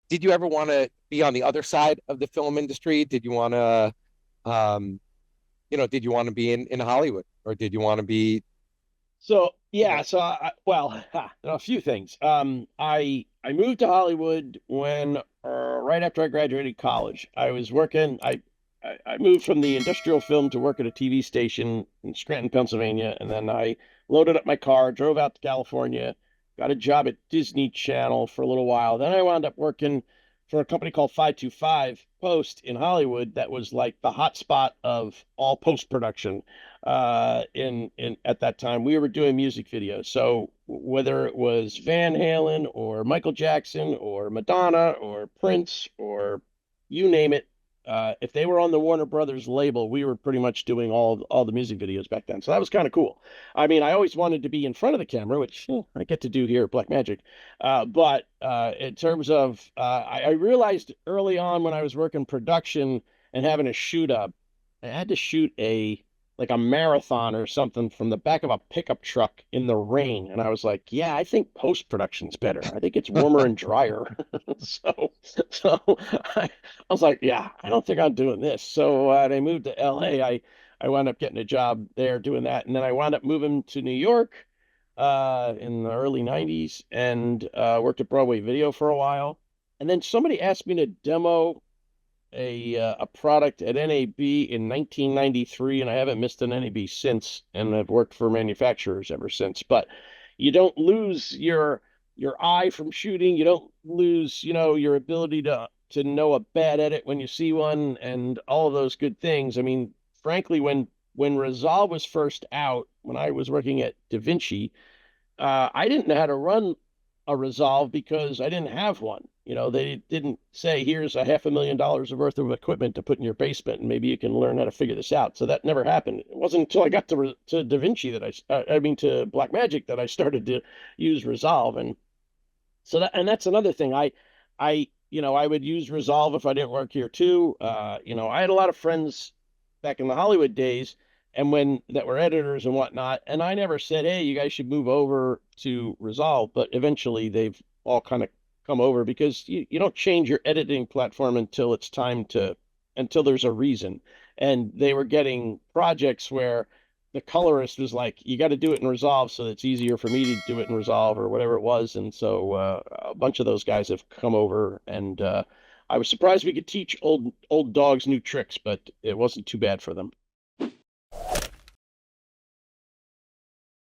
did you ever want to be on the other side of the film industry? Did you want to, um, did you want to be in Hollywood, or did you want to be, So you yeah, know, so a few things. I moved to Hollywood when right after I graduated college. I was working. I moved from the industrial film to work at a TV station in Scranton, Pennsylvania, and then I loaded up my car, drove out to California, got a job at Disney Channel for a little while. Then I wound up working for a company called 525 Post in Hollywood that was like the hot spot of all post production in at that time. We were doing music videos. So whether it was Van Halen or Michael Jackson or Madonna or Prince or you name it, if they were on the Warner Brothers label, we were pretty much doing all the music videos back then. So that was kind of cool. I mean, I always wanted to be in front of the camera, which I get to do here at Blackmagic. But in terms of, I realized early on when I was working production and having a shoot up, I had to shoot a like a marathon or something from the back of a pickup truck in the rain. And I was like, yeah, I think post production's better. I think it's warmer and drier. So, so I was like, yeah, I don't think I'm doing this. So I moved to LA. I wound up getting a job there doing that. And then I wound up moving to New York in the early 90s and worked at Broadway Video for a while. And then somebody asked me to demo a product at NAB in 1993, and I haven't missed an NAB since, and I've worked for manufacturers ever since. But you don't lose your eye from shooting. You don't lose, your ability to know a bad edit when you see one, and all of those good things. I mean, frankly, when Resolve was first out, when I was working at DaVinci, I didn't know how to run a Resolve because I didn't have one. They didn't say, here's a $500,000 worth of equipment to put in your basement, and maybe you can learn how to figure this out. So that never happened. It wasn't until I got to DaVinci I mean, to Blackmagic that I started to use Resolve. And that's another thing. I would use Resolve if I didn't work here too. I had a lot of friends back in the Hollywood days and when that were editors and whatnot, and I never said, hey, you guys should move over to Resolve, but eventually they've all kind of come over because you don't change your editing platform until there's a reason. And they were getting projects where the colorist was like, you got to do it in Resolve so it's easier for me to do it in Resolve or whatever it was. And so a bunch of those guys have come over, and I was surprised we could teach old dogs new tricks, but it wasn't too bad for them.